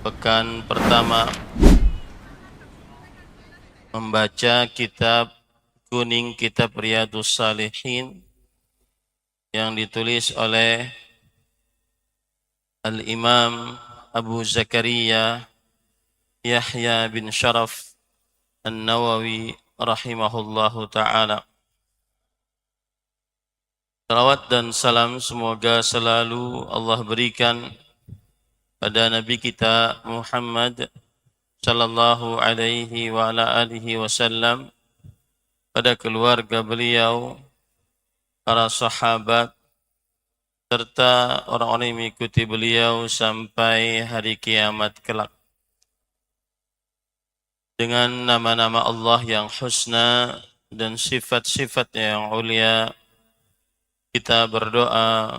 pekan pertama membaca kitab kuning, kitab Riyadhus Shalihin yang ditulis oleh Al-Imam Abu Zakaria Yahya bin Sharaf An-Nawawi rahimahullahu ta'ala. Salawat dan salam semoga selalu Allah berikan pada Nabi kita Muhammad sallallahu alaihi wa ala alihi wasallam, pada keluarga beliau, para sahabat, serta orang-orang yang mengikuti beliau sampai hari kiamat kelak. Dengan nama-nama Allah yang husna dan sifat-sifatnya yang ulia, kita berdoa,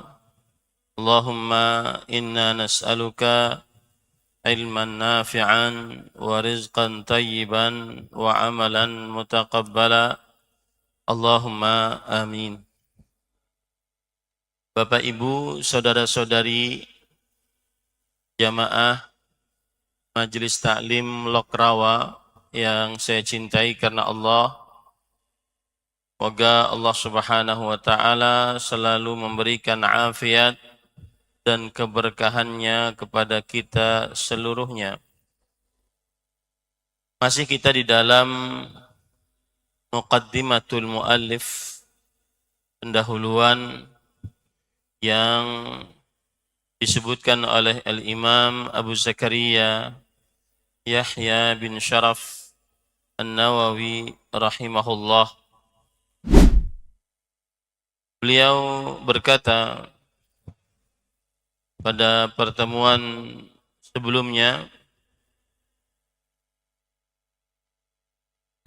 Allahumma inna nas'aluka ilman nafi'an wa rizqan tayyiban wa amalan mutaqabbala. Allahumma amin. Bapak, Ibu, saudara-saudari jamaah Majelis Taklim Lokrawa yang saya cintai karena Allah, semoga Allah Subhanahu wa taala selalu memberikan afiat dan keberkahannya kepada kita seluruhnya. Masih kita di dalam Muqaddimatul Muallif, pendahuluan yang disebutkan oleh Al-Imam Abu Zakaria Yahya bin Sharaf An-Nawawi rahimahullah. Beliau berkata pada pertemuan sebelumnya,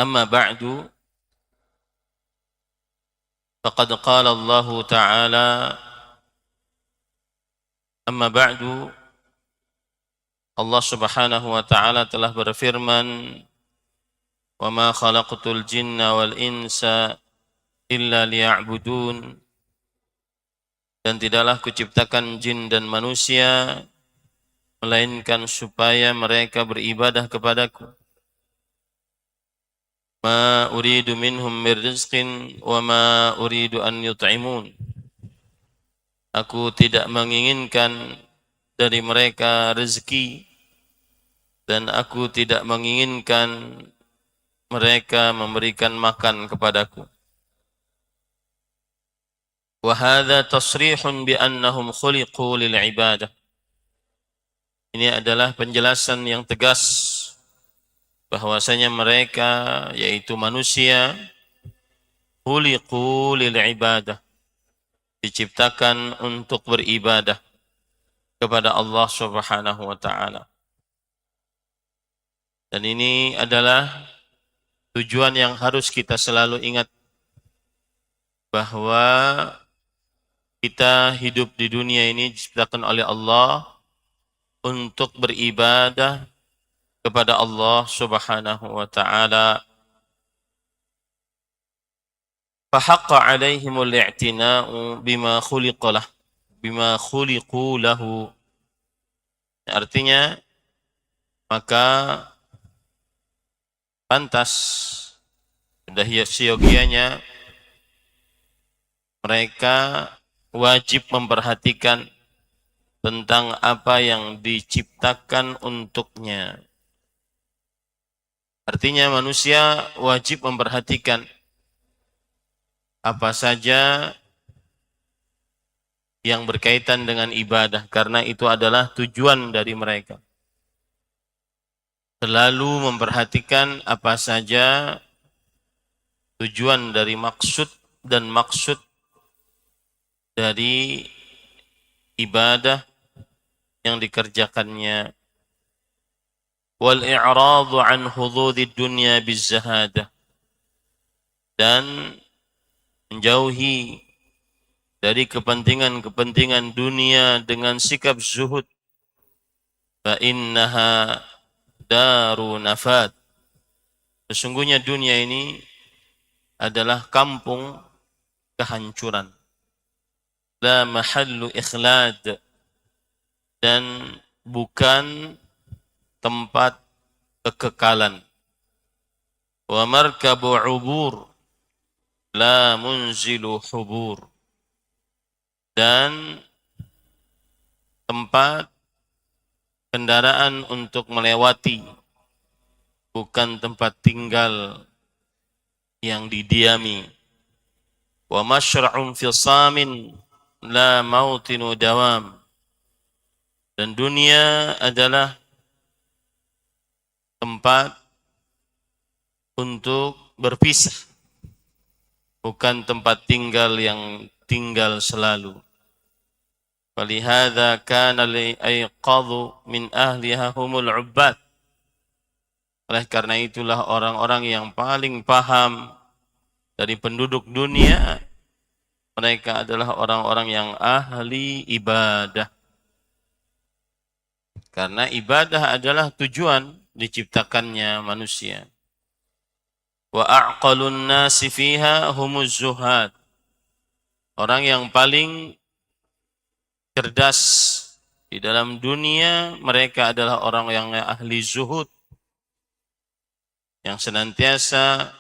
amma ba'du faqad qala Allah Ta'ala, amma ba'du, Allah Subhanahu wa taala telah berfirman, wa ma khalaqtul jinna wal insa illa liya'budun, dan tidaklah kuciptakan jin dan manusia melainkan supaya mereka beribadah kepadaku. Ma uridu minhum min rizqin wa ma uridu an yut'imun. Aku tidak menginginkan dari mereka rezeki, dan aku tidak menginginkan mereka memberikan makan kepadaku. Wa hadza tasrihun bi annahum khuliqu lil ibadah. Ini adalah penjelasan yang tegas bahwasanya mereka, yaitu manusia, khuliqu lil ibadah, diciptakan untuk beribadah kepada Allah Subhanahu wa taala. Dan ini adalah tujuan yang harus kita selalu ingat, bahwa kita hidup di dunia ini diciptakan oleh Allah untuk beribadah kepada Allah Subhanahu wa taala. Fa haqqa 'alaihimul i'tina'u bima khuliqu lahu. Artinya, maka pantas, sudah siogianya mereka wajib memperhatikan tentang apa yang diciptakan untuknya. Artinya manusia wajib memperhatikan apa saja yang berkaitan dengan ibadah, karena itu adalah tujuan dari mereka. Selalu memperhatikan apa saja tujuan dari maksud dan maksud dari ibadah yang dikerjakannya. Wal i'radu an hududid dunya bizzahadah, dan menjauhi dari kepentingan-kepentingan dunia dengan sikap zuhud. Fa innaha daru nafad. Sesungguhnya dunia ini adalah kampung kehancuran. La mahallu ikhlad, dan bukan tempat kekekalan. Wa markabu ubur la munzilu hubur. Dan tempat kendaraan untuk melewati, bukan tempat tinggal yang didiami. Wa masyra'un fisamin la mautinu dawam. Dan dunia adalah tempat untuk berpisah, bukan tempat tinggal yang tinggal selalu. Walihada kana li'ayqadhu min ahliha humul ubbad. Oleh karena itulah orang-orang yang paling paham dari penduduk dunia, mereka adalah orang-orang yang ahli ibadah. Karena ibadah adalah tujuan diciptakannya manusia. Wa a'qalun nasi fiha humuz zuhad. Orang yang paling cerdas di dalam dunia, mereka adalah orang yang ahli zuhud, yang senantiasa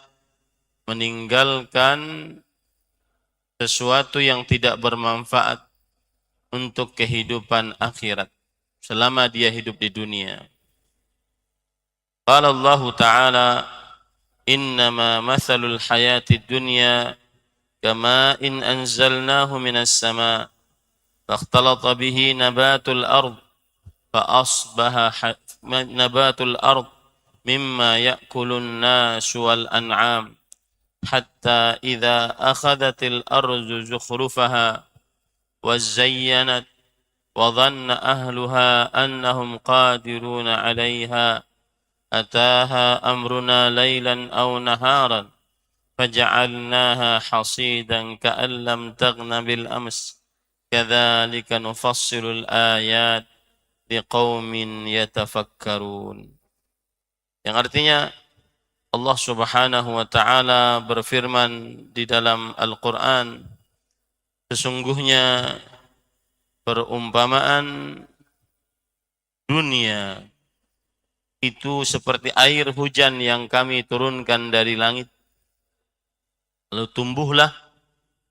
meninggalkan sesuatu yang tidak bermanfaat untuk kehidupan akhirat selama dia hidup di dunia. Qala Allah Ta'ala, innama mathalul hayatid dunya kama'in anzalnahu minas sama' فاختلط به نبات الأرض فأصبح نبات الأرض مما يأكل الناس والأنعام حتى إذا أخذت الأرض زخرفها وزينت وظن أهلها أنهم قادرون عليها أتاها أمرنا ليلا أو نهارا فجعلناها حصيدا كأن لم تغن بالأمس كذلك نفصل الآيات لقوم يتفكرون. Yang artinya Allah Subhanahu wa taala berfirman di dalam Al-Qur'an, sesungguhnya perumpamaan dunia itu seperti air hujan yang kami turunkan dari langit, lalu tumbuhlah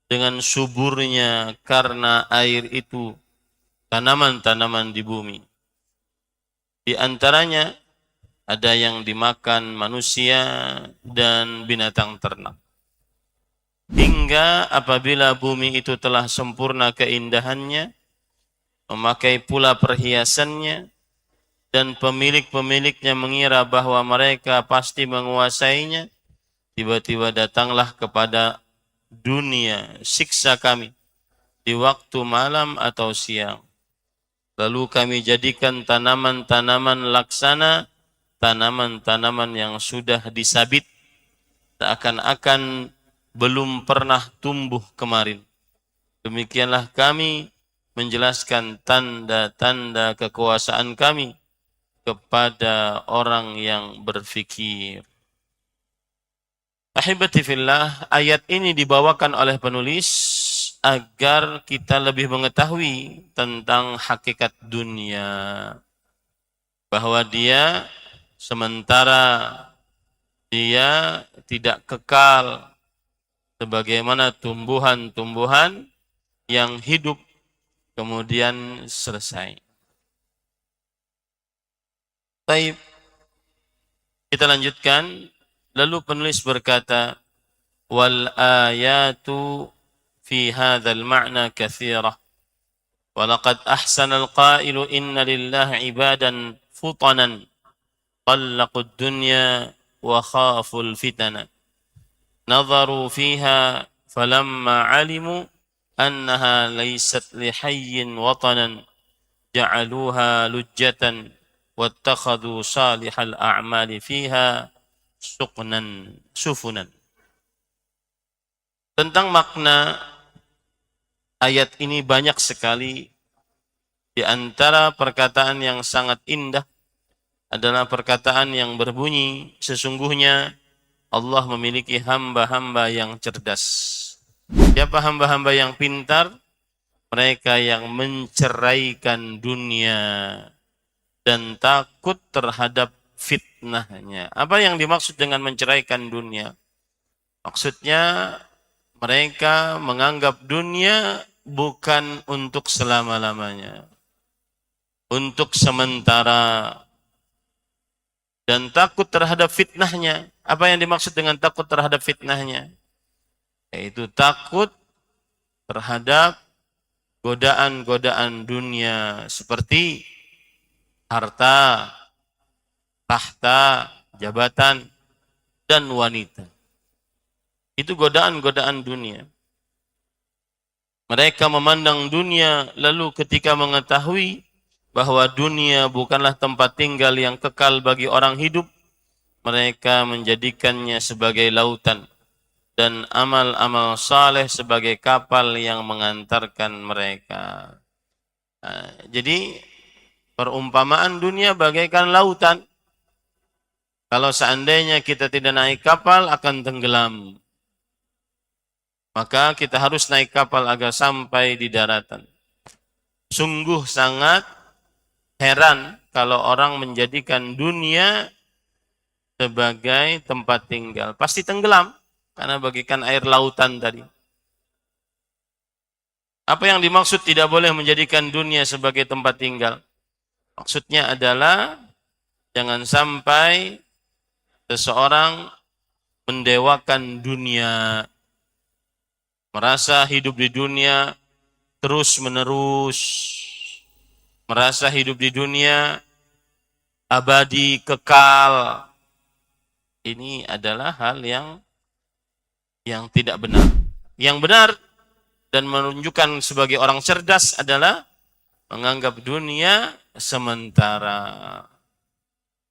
dengan suburnya karena air itu tanaman-tanaman di bumi. Di antaranya ada yang dimakan manusia dan binatang ternak. Hingga apabila bumi itu telah sempurna keindahannya, memakai pula perhiasannya, dan pemilik-pemiliknya mengira bahwa mereka pasti menguasainya, tiba-tiba datanglah kepada dunia siksa kami di waktu malam atau siang. Lalu kami jadikan tanaman-tanaman laksana, tanaman-tanaman yang sudah disabit, seakan-akan belum pernah tumbuh kemarin. Demikianlah kami menjelaskan tanda-tanda kekuasaan kami kepada orang yang berfikir. Ahibati fillah, ayat ini dibawakan oleh penulis agar kita lebih mengetahui tentang hakikat dunia. Bahwa dia sementara dia tidak kekal sebagaimana tumbuhan-tumbuhan yang hidup kemudian selesai. Baik, kita lanjutkan. Lalu penulis berkata, wal ayatu fi hadzal ma'na katsirah. Wa laqad ahsana al-qailu inna lillahi ibadan futanan طلقوا الدنيا وخافوا الفتن نظروا فيها فلما علموا أنها ليست لحي وطنا جعلوها لجة واتخذوا صالح الأعمال فيها sufunan. Tentang makna ayat ini banyak sekali. Di antara perkataan yang sangat indah adalah perkataan yang berbunyi, sesungguhnya Allah memiliki hamba-hamba yang cerdas. Siapa hamba-hamba yang pintar? Mereka yang menceraikan dunia dan takut terhadap fitnahnya. Apa yang dimaksud dengan menceraikan dunia? Maksudnya mereka menganggap dunia bukan untuk selama-lamanya, untuk sementara, dan takut terhadap fitnahnya. Apa yang dimaksud dengan takut terhadap fitnahnya? Yaitu takut terhadap godaan-godaan dunia seperti harta, tahta, jabatan, dan wanita. Itu godaan-godaan dunia. Mereka memandang dunia, lalu ketika mengetahui bahwa dunia bukanlah tempat tinggal yang kekal bagi orang hidup, mereka menjadikannya sebagai lautan dan amal-amal saleh sebagai kapal yang mengantarkan mereka. Nah, jadi perumpamaan dunia bagaikan lautan. Kalau seandainya kita tidak naik kapal akan tenggelam. Maka kita harus naik kapal agar sampai di daratan. Sungguh sangat heran kalau orang menjadikan dunia sebagai tempat tinggal. Pasti tenggelam, karena bagaikan air lautan tadi. Apa yang dimaksud tidak boleh menjadikan dunia sebagai tempat tinggal? Maksudnya adalah jangan sampai seseorang mendewakan dunia, merasa hidup di dunia terus-menerus, merasa hidup di dunia abadi, kekal. Ini adalah hal yang tidak benar. Yang benar dan menunjukkan sebagai orang cerdas adalah menganggap dunia sementara.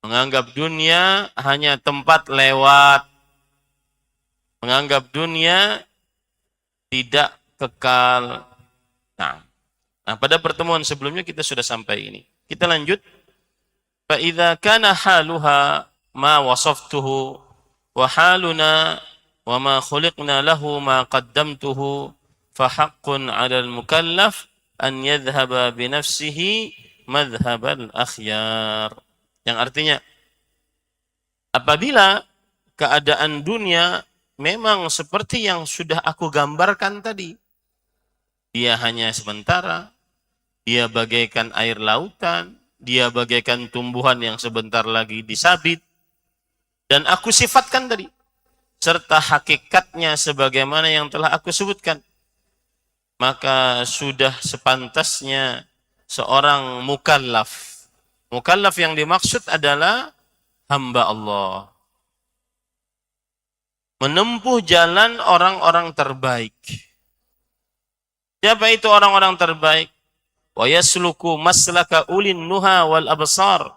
Menganggap dunia hanya tempat lewat. Menganggap dunia tidak kekal. Nah, pada pertemuan sebelumnya kita sudah sampai ini. Kita lanjut. Fa idza kana haluha ma wasaftuhu wa haluna wa ma khuliqna lahu ma qaddamtuhu fa haqqun 'alal mukallaf an yadhhaba bi nafsihi madhhabal akhyar. Yang artinya apabila keadaan dunia memang seperti yang sudah aku gambarkan tadi. Dia hanya sementara, dia bagaikan air lautan, dia bagaikan tumbuhan yang sebentar lagi disabit. Dan aku sifatkan tadi, serta hakikatnya sebagaimana yang telah aku sebutkan. Maka sudah sepantasnya seorang mukallaf. Mukallaf yang dimaksud adalah hamba Allah. Menempuh jalan orang-orang terbaik. Siapa itu orang-orang terbaik? Wa yasluku maslaka ulin nuha wal absar.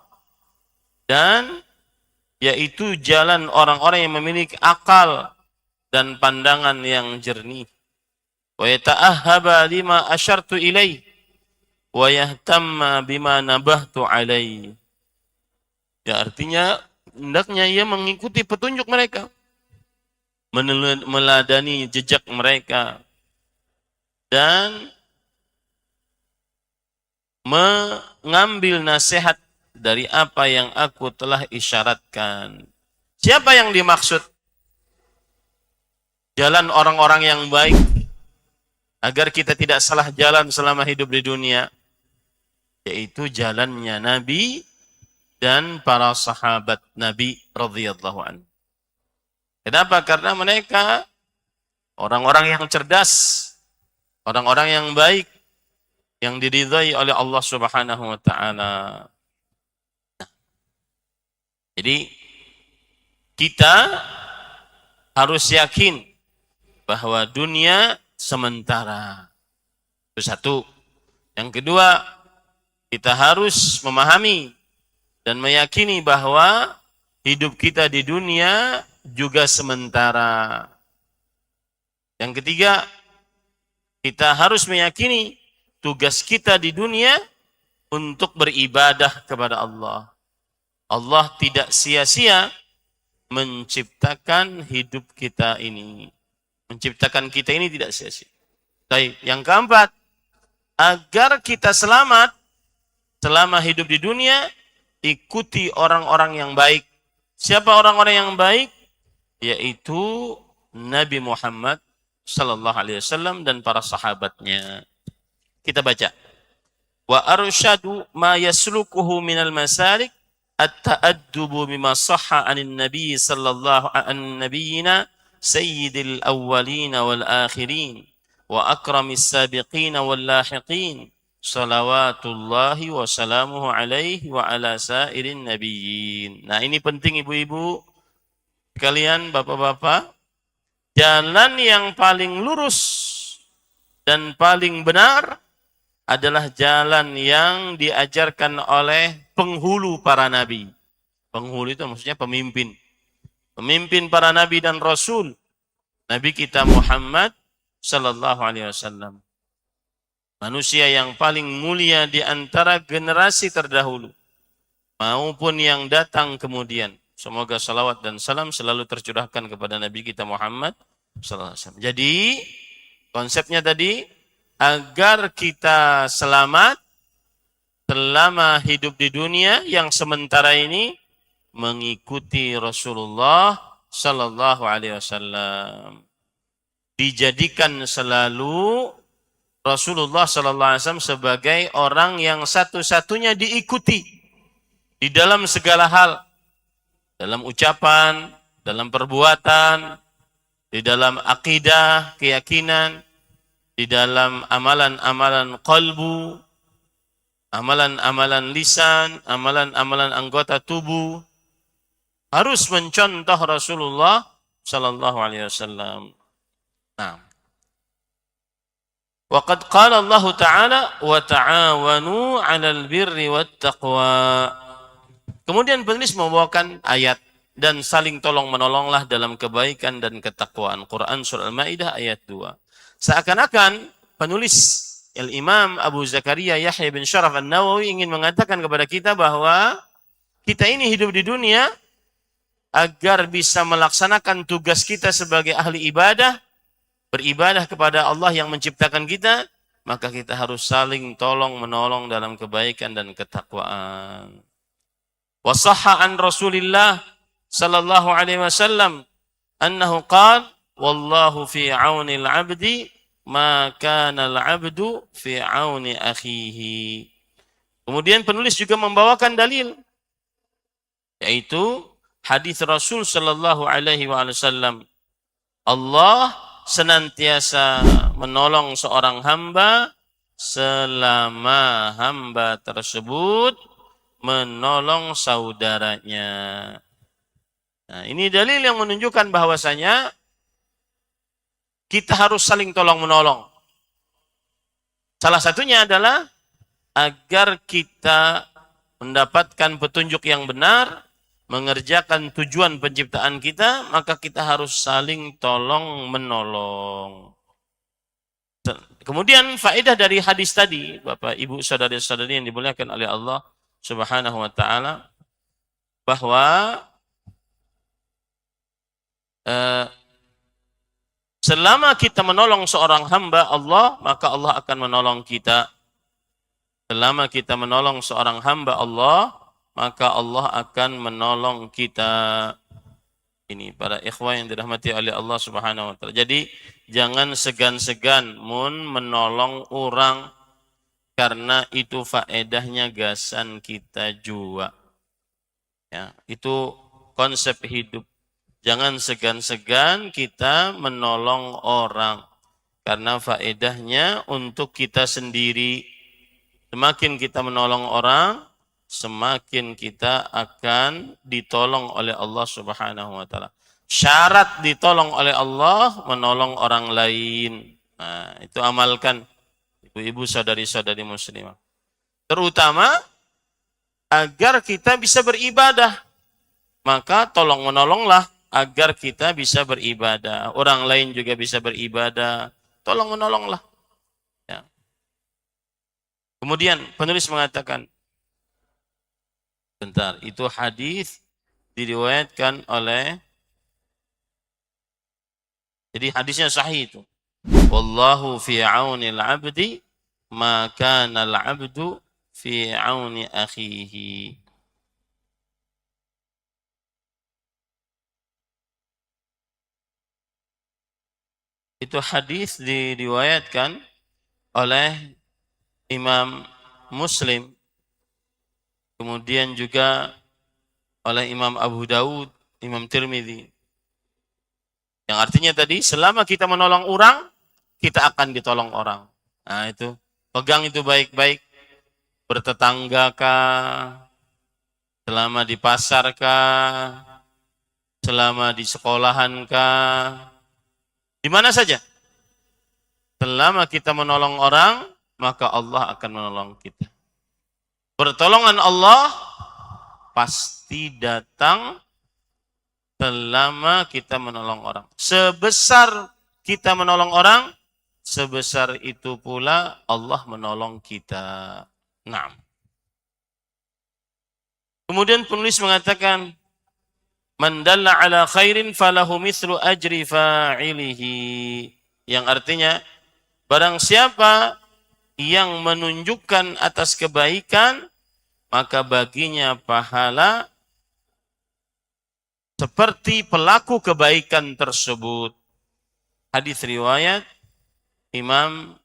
Dan yaitu jalan orang-orang yang memiliki akal dan pandangan yang jernih. Wa yata'ahhaba lima asyartu ilaih wa yahtamma bima nabahtu alaih. Ya, artinya hendaknya ia mengikuti petunjuk mereka, meneladani jejak mereka, dan mengambil nasihat dari apa yang aku telah isyaratkan. Siapa yang dimaksud? Jalan orang-orang yang baik, agar kita tidak salah jalan selama hidup di dunia, yaitu jalannya Nabi dan para sahabat Nabi radhiyallahu anhu. Kenapa? Karena mereka orang-orang yang cerdas, orang-orang yang baik, yang diridhai oleh Allah Subhanahu wa taala. Jadi kita harus yakin bahwa dunia sementara. Itu satu. Yang kedua, kita harus memahami dan meyakini bahwa hidup kita di dunia juga sementara. Yang ketiga, kita harus meyakini tugas kita di dunia untuk beribadah kepada Allah. Allah tidak sia-sia menciptakan hidup kita ini. Menciptakan kita ini tidak sia-sia. Baik, yang keempat, agar kita selamat selama hidup di dunia, ikuti orang-orang yang baik. Siapa orang-orang yang baik? Yaitu Nabi Muhammad sallallahu alaihi wasallam dan para sahabatnya. Kita baca. Wa arsyadu ma yaslukuhu minal masalik at-ta'addubu bima sahha 'anil nabiy sallallahu an nabiyina sayyidil awwalin wal akhirin wa akramis sabiqin wal lahiqin salawatullahi wa salamuhu alaihi wa ala sairin nabiyyin. Nah, ini penting ibu-ibu kalian, bapak-bapak. Jalan yang paling lurus dan paling benar adalah jalan yang diajarkan oleh penghulu para nabi. Penghulu itu maksudnya pemimpin. Pemimpin para nabi dan rasul. Nabi kita Muhammad sallallahu alaihi wasallam. Manusia yang paling mulia di antara generasi terdahulu maupun yang datang kemudian. Semoga salawat dan salam selalu tercurahkan kepada Nabi kita Muhammad sallallahu alaihi wasallam. Jadi konsepnya tadi, agar kita selamat selama hidup di dunia yang sementara ini, mengikuti Rasulullah sallallahu alaihi wasallam. Dijadikan selalu Rasulullah sallallahu alaihi wasallam sebagai orang yang satu-satunya diikuti di dalam segala hal, dalam ucapan, dalam perbuatan, di dalam akidah, keyakinan, di dalam amalan-amalan qalbu, amalan-amalan lisan, amalan-amalan anggota tubuh, harus mencontoh Rasulullah sallallahu alaihi wasallam. Nah, waqad qala Allah Ta'ala wa ta'awanu 'alal birri wat taqwa. Kemudian penulis membawakan ayat, dan saling tolong-menolonglah dalam kebaikan dan ketakwaan. Quran surah Al-Maidah ayat 2. Seakan-akan penulis Al-Imam Abu Zakaria Yahya bin Syaraf An-Nawawi ingin mengatakan kepada kita bahwa kita ini hidup di dunia agar bisa melaksanakan tugas kita sebagai ahli ibadah, beribadah kepada Allah yang menciptakan kita, maka kita harus saling tolong-menolong dalam kebaikan dan ketakwaan. Wa sahha an Rasulillah sallallahu alaihi wasallam annahu qala wallahu fi auni al-'abdi ma kana al-'abdu fi auni akhihi. Kemudian penulis juga membawakan dalil, yaitu hadis Rasul sallallahu alaihi wasallam, Allah senantiasa menolong seorang hamba selama hamba tersebut menolong saudaranya. Nah, ini dalil yang menunjukkan bahwasanya kita harus saling tolong-menolong. Salah satunya adalah agar kita mendapatkan petunjuk yang benar, mengerjakan tujuan penciptaan kita, maka kita harus saling tolong-menolong. Kemudian faedah dari hadis tadi, Bapak, Ibu, saudari-saudari yang dimuliakan oleh Allah Subhanahu wa Ta'ala, bahwa selama kita menolong seorang hamba Allah, maka Allah akan menolong kita. Selama kita menolong seorang hamba Allah, maka Allah akan menolong kita. Ini para ikhwah yang dirahmati oleh Allah Subhanahu wa Ta'ala. Jadi jangan segan-segan menolong orang, karena itu faedahnya gasan kita jua. Ya, itu konsep hidup. Jangan segan-segan kita menolong orang, karena faedahnya untuk kita sendiri. Semakin kita menolong orang, semakin kita akan ditolong oleh Allah Subhanahu wa Ta'ala. Syarat ditolong oleh Allah, menolong orang lain. Nah, itu amalkan, ibu-ibu, saudari-saudari muslimah. Terutama agar kita bisa beribadah, maka tolong-menolonglah agar kita bisa beribadah. Orang lain juga bisa beribadah. Tolong-menolonglah. Ya. Kemudian penulis mengatakan, bentar, itu hadis diriwayatkan oleh, jadi hadisnya sahih itu. Wallahu fi aunil abdi ma kana al-abdu fi auni akhihi. Itu hadis diriwayatkan oleh Imam Muslim, kemudian juga oleh Imam Abu Daud, Imam Tirmidzi. Yang artinya tadi, selama kita menolong orang, kita akan ditolong orang. Nah itu, pegang itu baik-baik. Bertetangga kah, selama di pasar kah, selama di sekolahan kah, di mana saja. Selama kita menolong orang, maka Allah akan menolong kita. Pertolongan Allah pasti datang selama kita menolong orang. Sebesar kita menolong orang, sebesar itu pula Allah menolong kita. Nah. Kemudian penulis mengatakan, man dalla ala khairin falahu mithlu ajri fa'ilihi. Yang artinya, barang siapa yang menunjukkan atas kebaikan, maka baginya pahala seperti pelaku kebaikan tersebut. Hadis riwayat Imam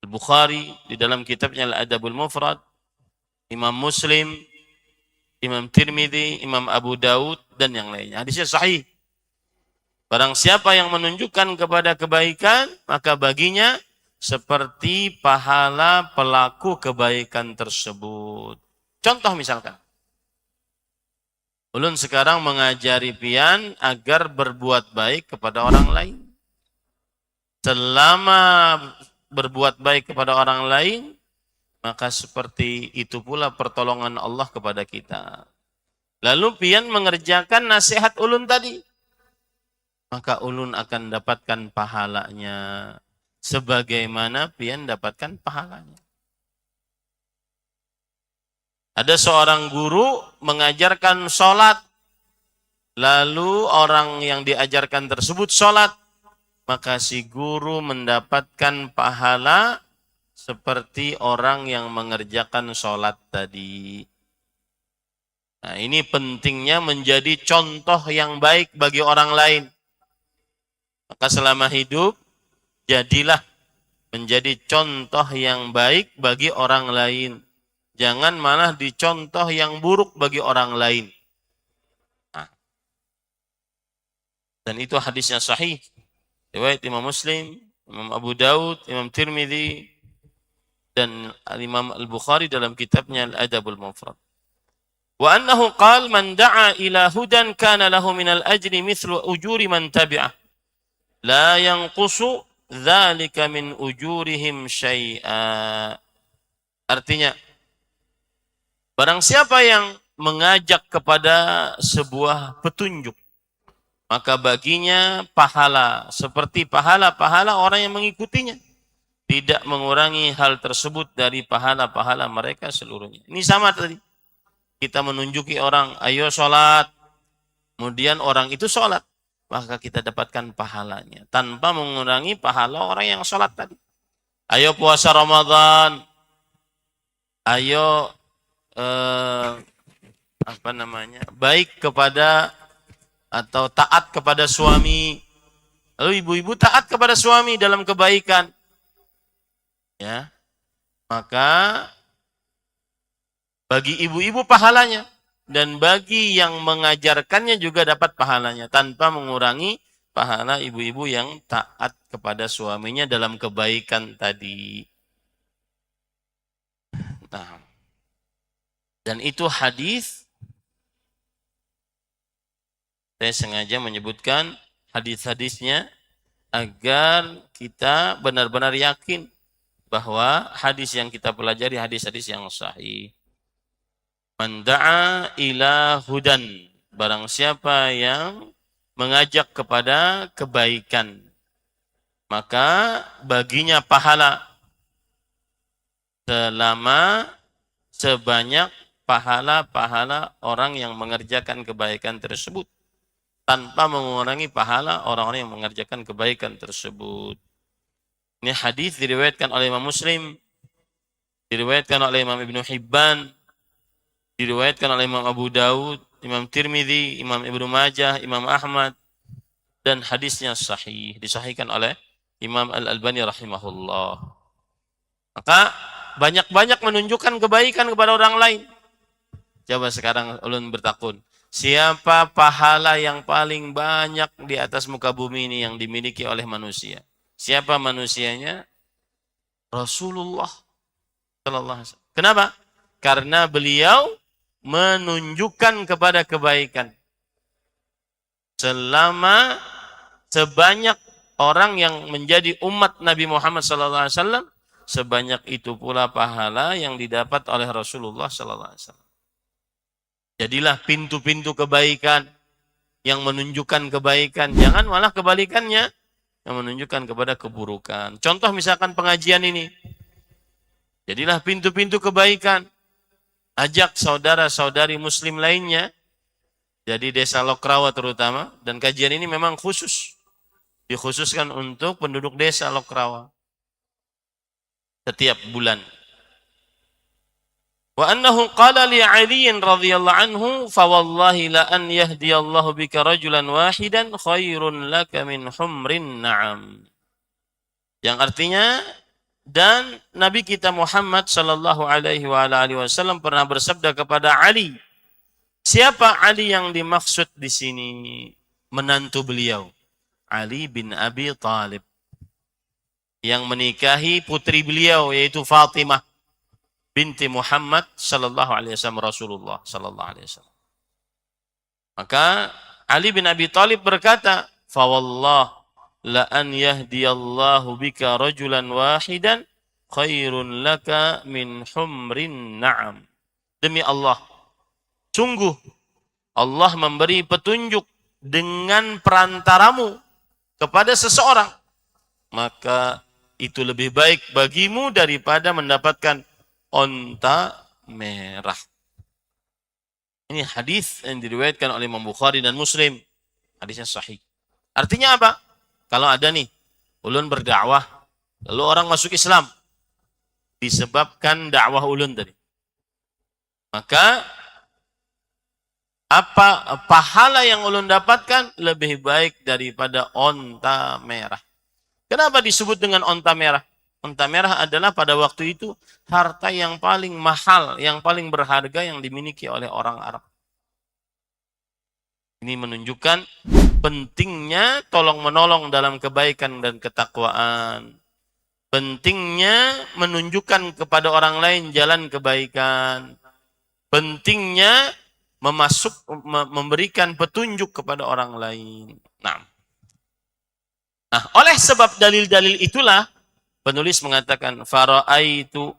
Al-Bukhari di dalam kitabnya Al-Adabul Mufrad, Imam Muslim, Imam Tirmidzi, Imam Abu Daud, dan yang lainnya. Hadisnya sahih. Barang siapa yang menunjukkan kepada kebaikan, maka baginya seperti pahala pelaku kebaikan tersebut. Contoh misalkan, ulun sekarang mengajari pian agar berbuat baik kepada orang lain. Selama berbuat baik kepada orang lain, maka seperti itu pula pertolongan Allah kepada kita. Lalu pian mengerjakan nasihat ulun tadi, maka ulun akan dapatkan pahalanya sebagaimana pian dapatkan pahalanya. Ada seorang guru mengajarkan sholat, lalu orang yang diajarkan tersebut sholat, maka si guru mendapatkan pahala seperti orang yang mengerjakan sholat tadi. Nah, ini pentingnya menjadi contoh yang baik bagi orang lain. Maka selama hidup, jadilah menjadi contoh yang baik bagi orang lain. Jangan malah dicontoh yang buruk bagi orang lain. Nah. Dan itu hadisnya sahih. Riwayat Imam Muslim, Imam Abu Daud, Imam Tirmidzi, dan Imam Al-Bukhari dalam kitabnya Al-Adabul Mufrad. Wa annahu qala man da'a ila hudan kana lahu minal ajri mithlu ujuri man tabi'ah. La yanqusu dzalika min ujurihim syai'a. Artinya, barang siapa yang mengajak kepada sebuah petunjuk, maka baginya pahala seperti pahala-pahala orang yang mengikutinya. Tidak mengurangi hal tersebut dari pahala-pahala mereka seluruhnya. Ini sama tadi. Kita menunjuki orang, ayo sholat. Kemudian orang itu sholat. Maka kita dapatkan pahalanya. Tanpa mengurangi pahala orang yang sholat tadi. Ayo puasa Ramadan. Ayo baik kepada atau taat kepada suami. Lalu ibu-ibu taat kepada suami dalam kebaikan. Ya. Maka bagi ibu-ibu pahalanya, dan bagi yang mengajarkannya juga dapat pahalanya tanpa mengurangi pahala ibu-ibu yang taat kepada suaminya dalam kebaikan tadi. Nah, dan itu hadis, saya sengaja menyebutkan hadis-hadisnya agar kita benar-benar yakin bahwa hadis yang kita pelajari hadis-hadis yang sahih. Man da'a ila hudan, barang siapa yang mengajak kepada kebaikan, maka baginya pahala selama sebanyak pahala-pahala orang yang mengerjakan kebaikan tersebut, tanpa mengurangi pahala orang-orang yang mengerjakan kebaikan tersebut. Ini hadis diriwayatkan oleh Imam Muslim, diriwayatkan oleh Imam Ibnu Hibban, diriwayatkan oleh Imam Abu Daud, Imam Tirmidzi, Imam Ibnu Majah, Imam Ahmad, dan hadisnya sahih, disahihkan oleh Imam Al-Albani rahimahullah. Maka banyak-banyak menunjukkan kebaikan kepada orang lain. Coba sekarang ulun bertakun, siapa pahala yang paling banyak di atas muka bumi ini yang dimiliki oleh manusia? Siapa manusianya? Rasulullah sallallahu alaihi wasallam. Kenapa? Karena beliau menunjukkan kepada kebaikan. Selama sebanyak orang yang menjadi umat Nabi Muhammad sallallahu alaihi wasallam, sebanyak itu pula pahala yang didapat oleh Rasulullah sallallahu alaihi wasallam. Jadilah pintu-pintu kebaikan yang menunjukkan kebaikan, jangan malah kebalikannya yang menunjukkan kepada keburukan. Contoh misalkan pengajian ini. Jadilah pintu-pintu kebaikan. Ajak saudara-saudari muslim lainnya, jadi desa Lokrawa terutama, dan kajian ini memang khusus, dikhususkan untuk penduduk desa Lokrawa setiap bulan. Wa annahu qala li Ali radhiyallahu anhu, fa wallahi la an yahdiyallahu bika rajulan wahidan khairun laka min humrin na'am. Yang artinya, dan Nabi kita Muhammad sallallahu alaihi wasallam pernah bersabda kepada Ali. Siapa Ali yang dimaksud di sini? Menantu beliau, Ali bin Abi Thalib, yang menikahi putri beliau yaitu Fatimah binti Muhammad sallallahu alaihi wasallam, Rasulullah sallallahu alaihi wasallam. Maka Ali bin Abi Thalib berkata, "Fa wallah la an yahdiyallahu bika rajulan wahidan khairun laka min humrin na'am." Demi Allah, sungguh Allah memberi petunjuk dengan perantaramu kepada seseorang, maka itu lebih baik bagimu daripada mendapatkan onta merah. Ini hadis yang diriwayatkan oleh Imam Bukhari dan Muslim. Hadisnya sahih. Artinya apa? Kalau ada nih, ulun berdakwah, lalu orang masuk Islam, disebabkan dakwah ulun tadi, maka apa pahala yang ulun dapatkan lebih baik daripada onta merah. Kenapa disebut dengan onta merah? Onta merah adalah pada waktu itu harta yang paling mahal, yang paling berharga yang dimiliki oleh orang Arab. Ini menunjukkan pentingnya tolong-menolong dalam kebaikan dan ketakwaan. Pentingnya menunjukkan kepada orang lain jalan kebaikan. Pentingnya memberikan petunjuk kepada orang lain. Nah, oleh sebab dalil-dalil itulah penulis mengatakan, fara'aitu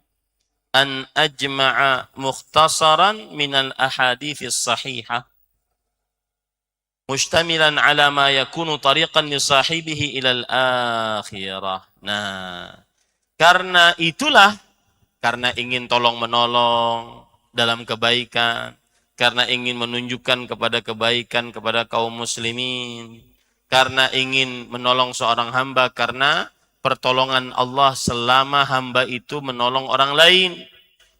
an ajma'a mukhtasaran minal ahadithis sahihah mustamilan ala ma yakunu tariqan li sahibihi ilal akhirah. Nah, karena itulah, karena ingin tolong-menolong dalam kebaikan, karena ingin menunjukkan kepada kebaikan kepada kaum muslimin, karena ingin menolong seorang hamba, karena pertolongan Allah selama hamba itu menolong orang lain.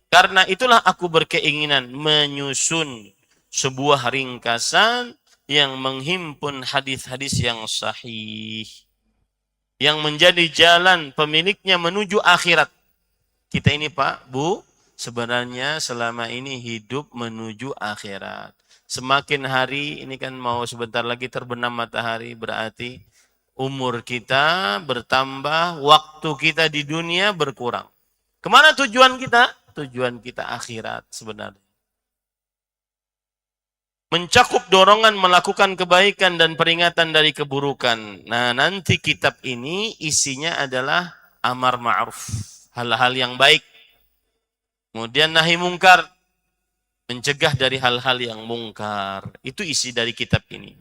Karena itulah aku berkeinginan menyusun sebuah ringkasan yang menghimpun hadis-hadis yang sahih, yang menjadi jalan pemiliknya menuju akhirat. Kita ini Pak, Bu, sebenarnya selama ini hidup menuju akhirat. Semakin hari, ini kan mau sebentar lagi terbenam matahari, berarti umur kita bertambah, waktu kita di dunia berkurang. Kemana tujuan kita? Tujuan kita akhirat sebenarnya. Mencakup dorongan melakukan kebaikan dan peringatan dari keburukan. Nah, nanti kitab ini isinya adalah amar ma'ruf, hal-hal yang baik. Kemudian nahi mungkar, mencegah dari hal-hal yang mungkar. Itu isi dari kitab ini.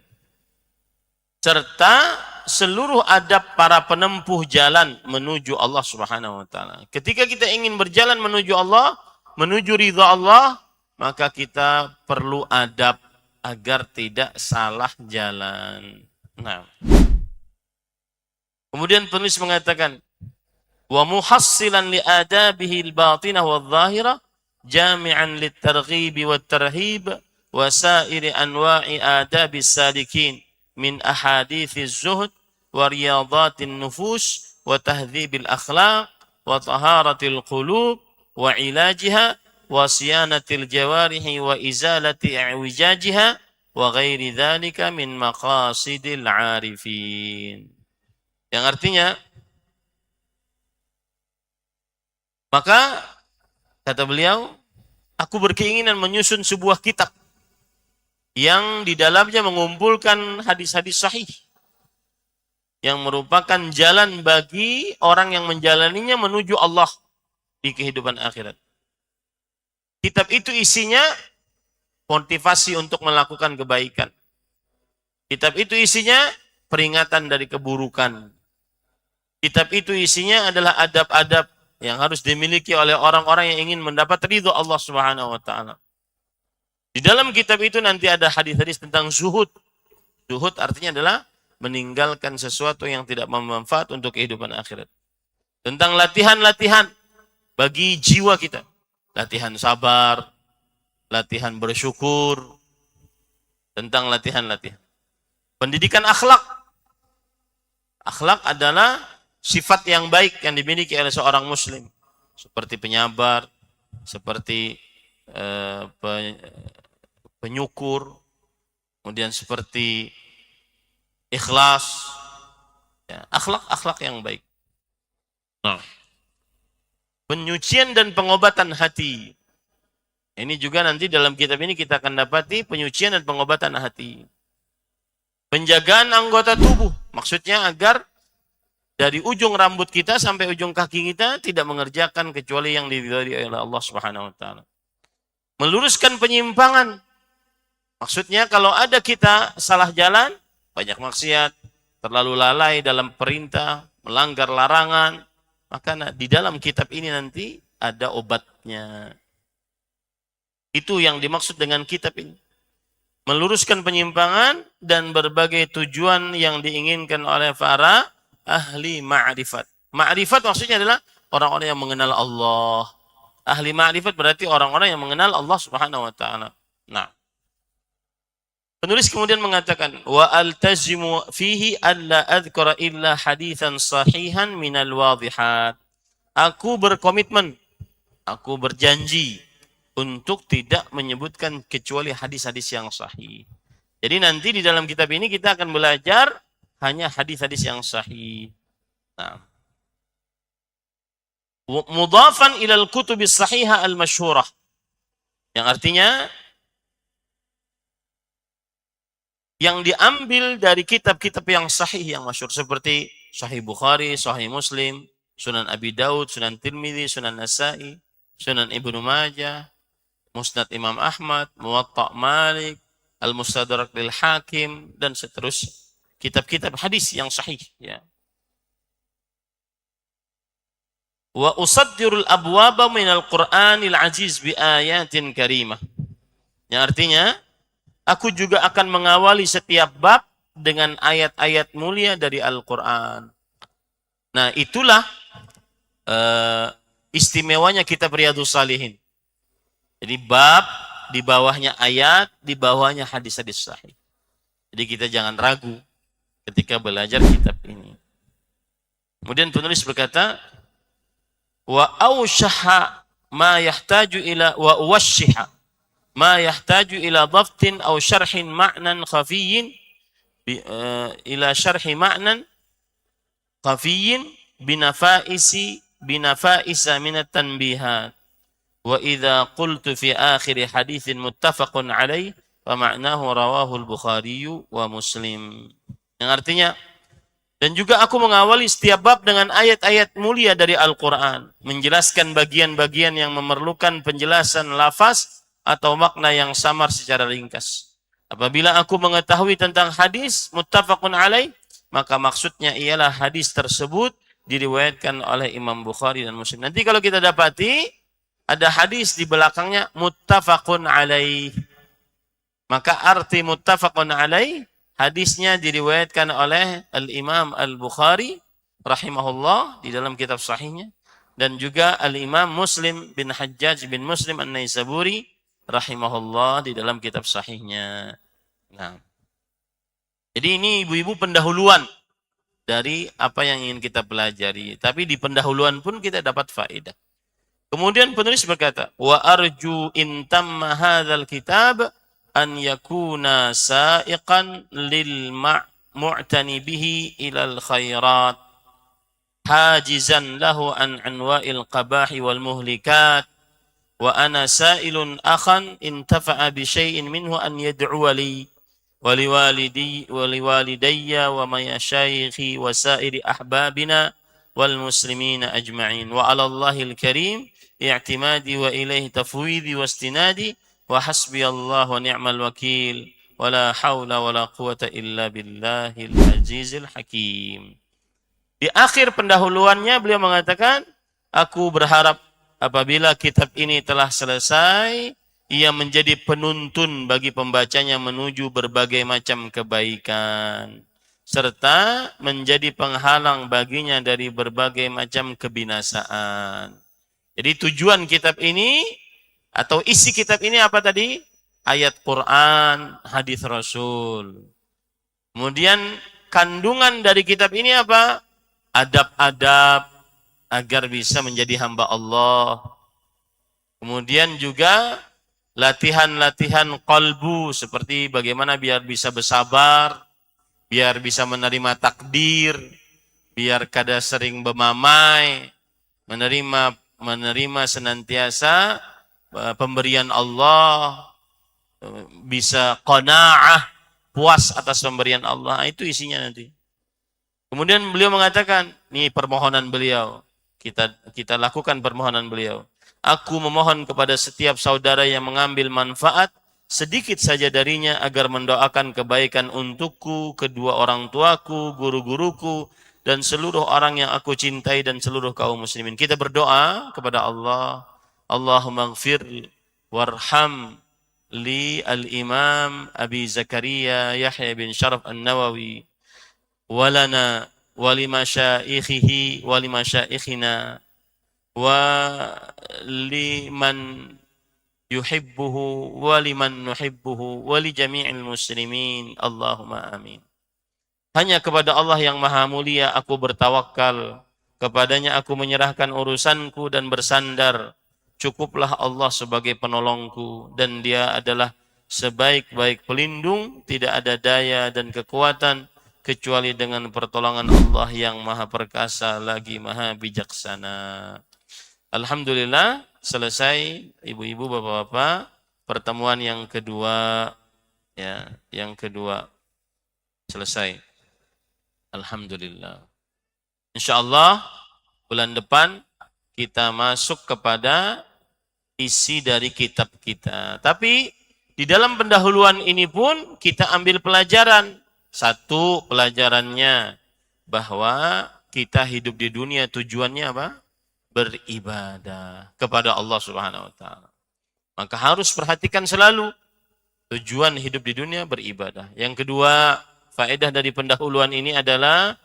Serta seluruh adab para penempuh jalan menuju Allah Subhanahu wa taala. Ketika kita ingin berjalan menuju Allah, menuju ridha Allah, maka kita perlu adab agar tidak salah jalan. Nah, kemudian penulis mengatakan, wa muhassilan li adabihi al-batinah wadh-dhahirah jami'an lit-targhib wat-tarhib wa sa'iri anwa'i adabis salikin min ahadithiz zuhd wa riyadatin nufus wa tahdhibil akhlaq wa taharatil qulub wa ilajiha wa siyanatil jawarihi wa izalati i'wijajiha wa ghairi dzalika min maqasidil arifin. Yang artinya, maka kata beliau, aku berkeinginan menyusun sebuah kitab yang di dalamnya mengumpulkan hadis-hadis sahih yang merupakan jalan bagi orang yang menjalaninya menuju Allah di kehidupan akhirat. Kitab itu isinya motivasi untuk melakukan kebaikan. Kitab itu isinya peringatan dari keburukan. Kitab itu isinya adalah adab-adab yang harus dimiliki oleh orang-orang yang ingin mendapat ridho Allah Subhanahu wa taala. Di dalam kitab itu nanti ada hadis-hadis tentang zuhud. Zuhud artinya adalah meninggalkan sesuatu yang tidak bermanfaat untuk kehidupan akhirat. Tentang latihan-latihan bagi jiwa kita. Latihan sabar, latihan bersyukur, tentang latihan-latihan. Pendidikan akhlak. Akhlak adalah sifat yang baik yang dimiliki oleh seorang muslim. Seperti penyabar, seperti penyukur, kemudian seperti ikhlas. Ya, akhlak-akhlak yang baik. Nah. Penyucian dan pengobatan hati. Ini juga nanti dalam kitab ini kita akan dapati penyucian dan pengobatan hati. Penjagaan anggota tubuh. Maksudnya agar dari ujung rambut kita sampai ujung kaki kita tidak mengerjakan kecuali yang diridhai oleh Allah Subhanahu wa taala. Meluruskan penyimpangan. Maksudnya kalau ada kita salah jalan, banyak maksiat, terlalu lalai dalam perintah, melanggar larangan, maka di dalam kitab ini nanti ada obatnya. Itu yang dimaksud dengan kitab ini. Meluruskan penyimpangan dan berbagai tujuan yang diinginkan oleh para ahli ma'rifat. Ma'rifat maksudnya adalah orang-orang yang mengenal Allah. Ahli ma'rifat berarti orang-orang yang mengenal Allah Subhanahu wa taala. Nah, penulis kemudian mengatakan, wa altazimu fihi alla adhkura illa haditsan sahihan minal wadhihat. Aku berkomitmen, aku berjanji untuk tidak menyebutkan kecuali hadis-hadis yang sahih. Jadi nanti di dalam kitab ini kita akan belajar hanya hadis-hadis yang sahih. Nah. Mudhafan ilal kutubis sahihah al-masyhurah. Yang artinya yang diambil dari kitab-kitab yang sahih yang masyhur seperti Sahih Bukhari, Sahih Muslim, Sunan Abi Daud, Sunan Tirmidzi, Sunan Nasa'i, Sunan Ibnu Majah, Musnad Imam Ahmad, Muwatta' Malik, Al-Mustadrak lil Hakim dan seterusnya. Kitab-kitab hadis yang sahih ya. Wa usaddirul abwaba minal Qur'anil aziz bi ayatin karimah. Yang artinya aku juga akan mengawali setiap bab dengan ayat-ayat mulia dari Al-Quran. Nah, itulah istimewanya kitab Riyadhus Shalihin. Jadi bab, di bawahnya ayat, di bawahnya hadis-hadis sahih. Jadi kita jangan ragu ketika belajar kitab ini. Kemudian penulis berkata, wa awshaha ma yahtaju ila wa uwashshiha ma yahtaju ila dhaftin aw syarhin ma'nan khafiyyin ila syarhi ma'nan khafiyyin binafaisa min at-tanbihat wa idza qultu fi akhir haditsin muttafaqun alaih fa ma'nahu rawahu al-Bukhari wa Muslim. Yang artinya, dan juga aku mengawali setiap bab dengan ayat-ayat mulia dari Al-Quran, menjelaskan bagian-bagian yang memerlukan penjelasan lafaz atau makna yang samar secara ringkas. Apabila aku mengetahui tentang hadis muttafaqun alaih, maka maksudnya ialah hadis tersebut diriwayatkan oleh Imam Bukhari dan Muslim. Nanti kalau kita dapati ada hadis di belakangnya muttafaqun alaih, maka arti muttafaqun alaih hadisnya diriwayatkan oleh Al-Imam Al-Bukhari rahimahullah di dalam kitab sahihnya, dan juga Al-Imam Muslim bin Hajjaj bin Muslim An-Naisaburi rahimahullah di dalam kitab sahihnya. Nah, Jadi ini ibu-ibu pendahuluan dari apa yang ingin kita pelajari. Tapi di pendahuluan pun kita dapat faedah. Kemudian penulis berkata, wa arju in tamma hadzal kitab an yakuna sa'iqan lil mu'tani bihi ilal khairat hajizan lahu an anwa'il qabahi wal muhlikat wa ana sa'ilun akhan intafa'a bi syai'in minhu an yad'uwa li wa liwalidayya wa mayasyayikhi wa sa'iri ahbabina wal muslimina ajma'in wa 'ala Allahil karim i'timadi wa ilaihi tafwidi wa istinadi wa hasbiyallah wa ni'mal wakil wa la hawla wa la quwata illa billahil azizil hakim. Di akhir pendahuluannya beliau mengatakan, aku berharap apabila kitab ini telah selesai, ia menjadi penuntun bagi pembacanya menuju berbagai macam kebaikan, serta menjadi penghalang baginya dari berbagai macam kebinasaan. Jadi tujuan kitab ini, atau isi kitab ini apa tadi? Ayat Quran, hadis Rasul. Kemudian kandungan dari kitab ini apa? Adab-adab agar bisa menjadi hamba Allah. Kemudian juga latihan-latihan qalbu, seperti bagaimana biar bisa bersabar, biar bisa menerima takdir, biar kada sering bermamai, menerima senantiasa pemberian Allah, bisa qanaah, puas atas pemberian Allah. Itu isinya nanti. Kemudian beliau mengatakan, ini permohonan beliau, kita lakukan permohonan beliau. Aku memohon kepada setiap saudara yang mengambil manfaat sedikit saja darinya agar mendoakan kebaikan untukku, kedua orang tuaku, guru-guruku, dan seluruh orang yang aku cintai dan seluruh kaum muslimin. Kita berdoa kepada Allah, Allahumma gfir warham li al-imam Abi Zakaria Yahya bin Sharaf an-Nawawi walana walimasyaikhihi walimasyaikhina wa liman yuhibbuhu waliman nuhibbuhu wali jami'il muslimin Allahumma amin. Hanya kepada Allah yang maha mulia aku bertawakal, kepadanya aku menyerahkan urusanku dan bersandar. Cukuplah Allah sebagai penolongku dan dia adalah sebaik-baik pelindung, tidak ada daya dan kekuatan kecuali dengan pertolongan Allah yang maha perkasa lagi maha bijaksana. Alhamdulillah selesai ibu-ibu bapak-bapak pertemuan yang kedua, ya, yang kedua selesai. Alhamdulillah. Insyaallah bulan depan kita masuk kepada isi dari kitab kita. Tapi di dalam pendahuluan ini pun kita ambil pelajaran. Satu pelajarannya bahwa kita hidup di dunia tujuannya apa? Beribadah kepada Allah Subhanahu wa taala. Maka harus perhatikan selalu tujuan hidup di dunia beribadah. Yang kedua, faedah dari pendahuluan ini adalah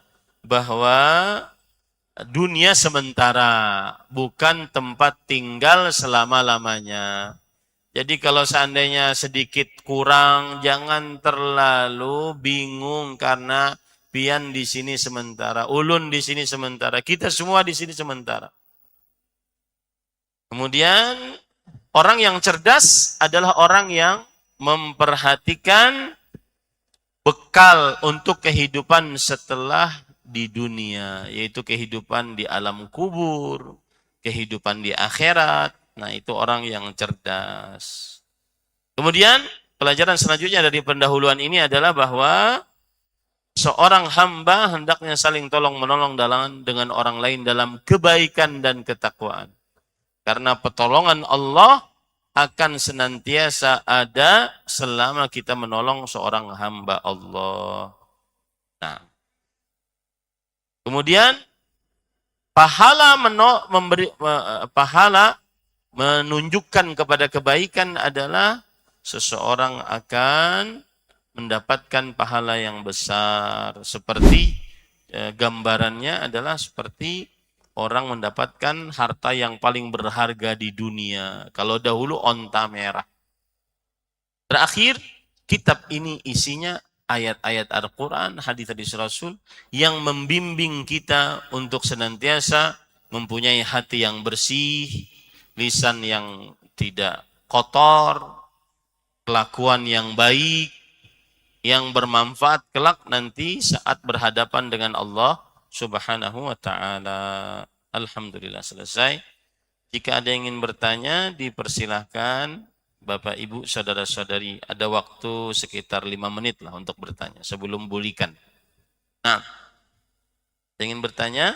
bahwa dunia sementara, bukan tempat tinggal selama-lamanya. Jadi kalau seandainya sedikit kurang, jangan terlalu bingung karena pian di sini sementara, ulun di sini sementara, kita semua di sini sementara. Kemudian orang yang cerdas adalah orang yang memperhatikan bekal untuk kehidupan setelah di dunia, yaitu kehidupan di alam kubur, kehidupan di akhirat. Nah, itu orang yang cerdas. Kemudian, pelajaran selanjutnya dari pendahuluan ini adalah bahwa seorang hamba hendaknya saling tolong-menolong dengan orang lain dalam kebaikan dan ketakwaan. Karena pertolongan Allah akan senantiasa ada selama kita menolong seorang hamba Allah. Nah, kemudian pahala menunjukkan kepada kebaikan adalah seseorang akan mendapatkan pahala yang besar. Seperti gambarannya adalah seperti orang mendapatkan harta yang paling berharga di dunia. Kalau dahulu onta merah. Terakhir, kitab ini isinya ayat-ayat Al-Quran, hadis-hadis Rasul yang membimbing kita untuk senantiasa mempunyai hati yang bersih, lisan yang tidak kotor, kelakuan yang baik, yang bermanfaat kelak nanti saat berhadapan dengan Allah Subhanahu wa taala. Alhamdulillah selesai. Jika ada yang ingin bertanya, dipersilahkan Bapak, Ibu, saudara-saudari. Ada waktu sekitar 5 menit lah untuk bertanya sebelum bulikan. Nah, ingin bertanya?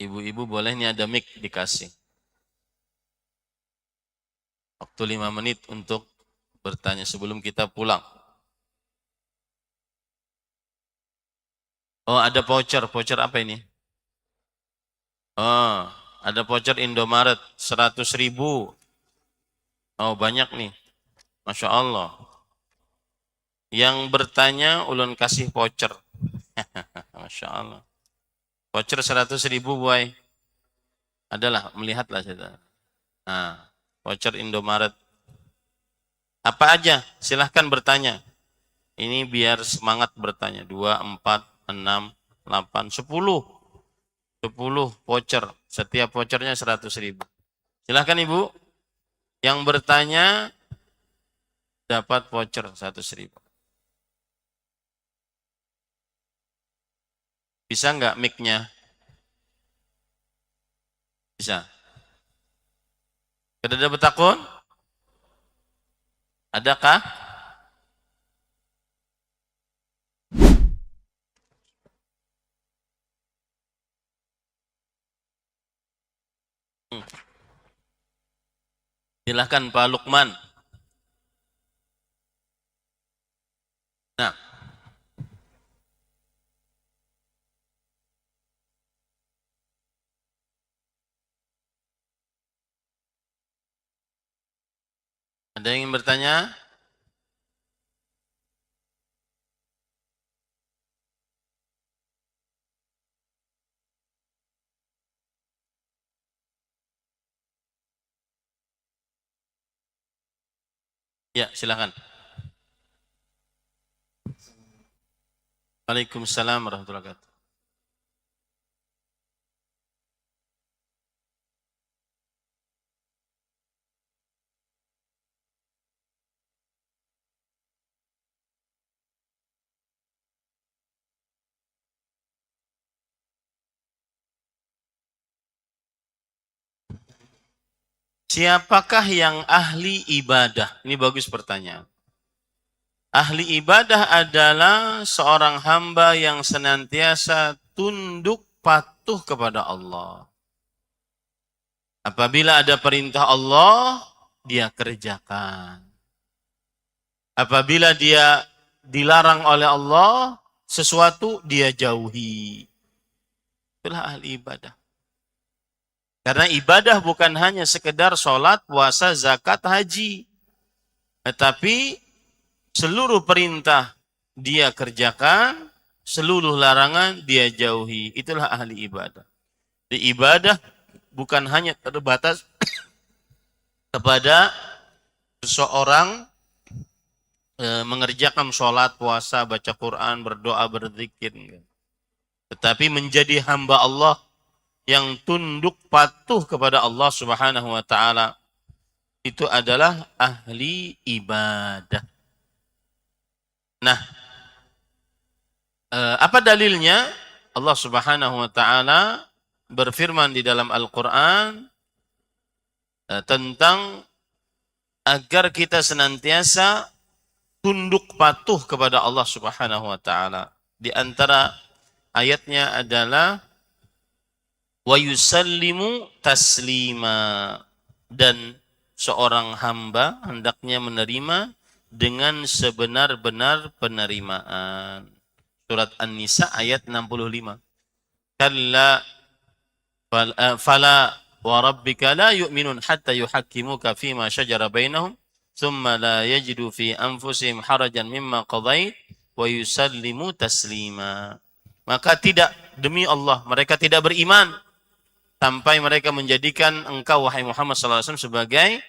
Ibu-ibu boleh, nih ada mic dikasih. Waktu 5 menit untuk bertanya sebelum kita pulang. Oh, ada voucher. Voucher apa ini? Oh, ada voucher Indomaret 100.000. Oh, banyak nih. Masya Allah. Yang bertanya ulun kasih voucher. Masya Allah. Voucher 100.000, boy. Adalah, melihatlah saya. Nah, voucher Indomaret. Apa aja? Silahkan bertanya. Ini biar semangat bertanya. 2, 4, 6, 8, 10. 10 voucher. Setiap vouchernya 100.000. Silahkan Ibu. Yang bertanya dapat voucher 100.000. Bisa nggak mic-nya? Bisa. Kedada betakun? Adakah? Silahkan Pak Lukman. Nah. Ada yang ingin bertanya? Ya, silakan. Waalaikumsalam warahmatullahi wabarakatuh. Siapakah yang ahli ibadah? Ini bagus pertanyaan. Ahli ibadah adalah seorang hamba yang senantiasa tunduk patuh kepada Allah. Apabila ada perintah Allah, dia kerjakan. Apabila dia dilarang oleh Allah, sesuatu dia jauhi. Itulah ahli ibadah. Karena ibadah bukan hanya sekedar sholat, puasa, zakat, haji. Tetapi seluruh perintah dia kerjakan, seluruh larangan dia jauhi. Itulah ahli ibadah. Di ibadah bukan hanya terbatas kepada seseorang mengerjakan sholat, puasa, baca Quran, berdoa, berzikir. Tetapi menjadi hamba Allah yang tunduk patuh kepada Allah Subhanahu wa taala, itu adalah ahli ibadah. Nah, apa dalilnya? Allah Subhanahu wa taala berfirman di dalam Al-Qur'an tentang agar kita senantiasa tunduk patuh kepada Allah Subhanahu wa taala. Di antara ayatnya adalah wa yusallimu taslima, dan seorang hamba hendaknya menerima dengan sebenar-benar penerimaan. Surat An-Nisa ayat 65. Kalla fala wa rabbika la yu'minun hatta yuhakkimuka fima shajara bainahum thumma la yajidu fi anfusihim harajan mimma qadait wa yusallimu taslima. Maka tidak, demi Allah, mereka tidak beriman sampai mereka menjadikan engkau, wahai Muhammad SAW, sebagai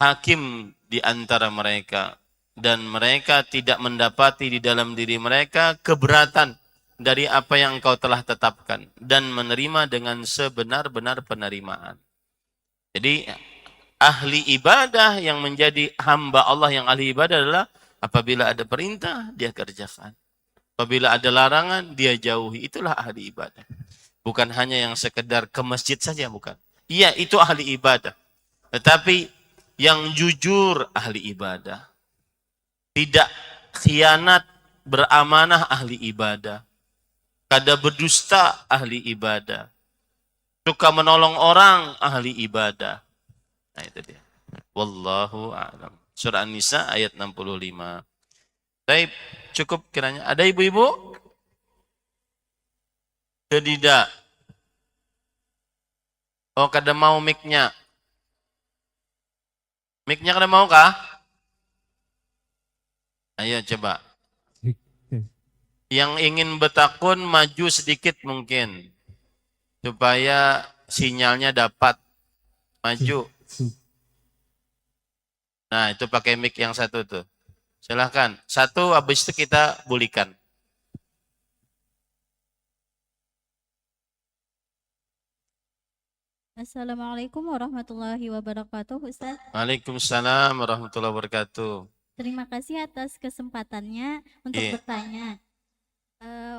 hakim di antara mereka. dan mereka tidak mendapati di dalam diri mereka keberatan dari apa yang engkau telah tetapkan dan menerima dengan sebenar-benar penerimaan. Jadi ahli ibadah yang menjadi hamba Allah yang ahli ibadah adalah apabila ada perintah dia kerjakan. Apabila ada larangan dia jauhi. Itulah ahli ibadah. Bukan hanya yang sekedar ke masjid saja, bukan. Iya, itu ahli ibadah. Tetapi yang jujur ahli ibadah. Tidak khianat, beramanah ahli ibadah. Kada berdusta ahli ibadah. Suka menolong orang ahli ibadah. Nah itu dia. Wallahu a'lam. Surah An-Nisa ayat 65. Baik, cukup kiranya. Ada ibu-ibu? Tidak. Oh, kada mau mic-nya. Mic-nya kada mau kah? Ayo coba. Yang ingin bertakun maju sedikit mungkin. Supaya sinyalnya dapat. Maju. Nah, itu pakai mic yang satu tuh. Silahkan. Satu, habis itu kita bulikan. Assalamualaikum warahmatullahi wabarakatuh, Ustaz. Waalaikumsalam warahmatullahi wabarakatuh. Terima kasih atas kesempatannya untuk Iya. bertanya.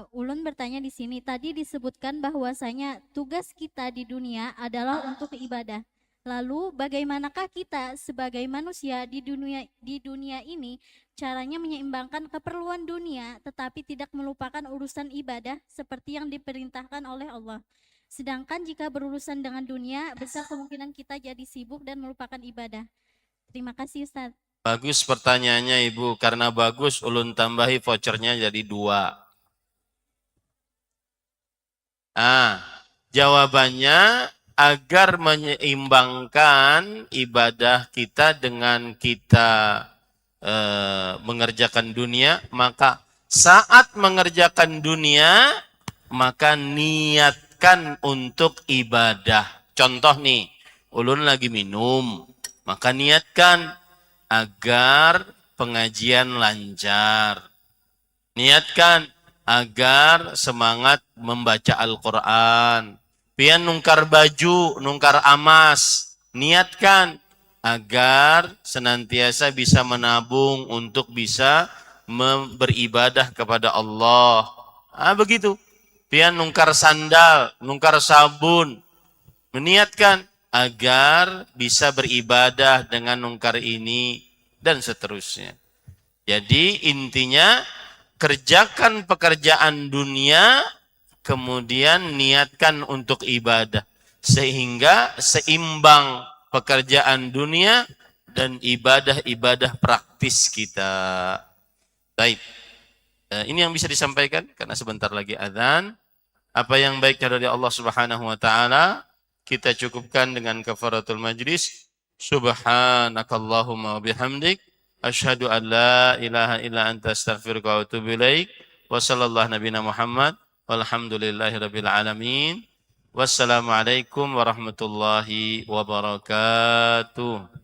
Ulun bertanya di sini. Tadi disebutkan bahwasanya tugas kita di dunia adalah untuk ibadah. Lalu bagaimanakah kita sebagai manusia di dunia ini caranya menyeimbangkan keperluan dunia tetapi tidak melupakan urusan ibadah seperti yang diperintahkan oleh Allah. Sedangkan jika berurusan dengan dunia, besar kemungkinan kita jadi sibuk dan melupakan ibadah. Terima kasih, Ustaz. Bagus pertanyaannya Ibu. Karena bagus, ulun tambahi vouchernya jadi 2. Jawabannya agar menyeimbangkan ibadah kita dengan kita mengerjakan dunia, maka saat mengerjakan dunia, maka niatkan untuk ibadah. Contoh nih, ulun lagi minum, maka niatkan agar pengajian lancar. Niatkan agar semangat membaca Al-Quran. Pian nungkar baju, nungkar amas. Niatkan agar senantiasa bisa menabung untuk bisa beribadah kepada Allah. Begitu. Pian nungkar sandal, nungkar sabun. Meniatkan agar bisa beribadah dengan nungkar ini dan seterusnya. Jadi intinya kerjakan pekerjaan dunia, kemudian niatkan untuk ibadah. Sehingga seimbang pekerjaan dunia dan ibadah-ibadah praktis kita. Baik, ini yang bisa disampaikan karena sebentar lagi azan. Apa yang baik dari Allah Subhanahu wa taala kita cukupkan dengan kafaratul majlis. Subhanakallahumma wa bihamdik asyhadu an la ilaha illa anta astaghfiruka wa atubu ilaik. Wa sallallahu nabiyana Muhammad walhamdulillahirabbil alamin. Wassalamualaikum warahmatullahi wabarakatuh.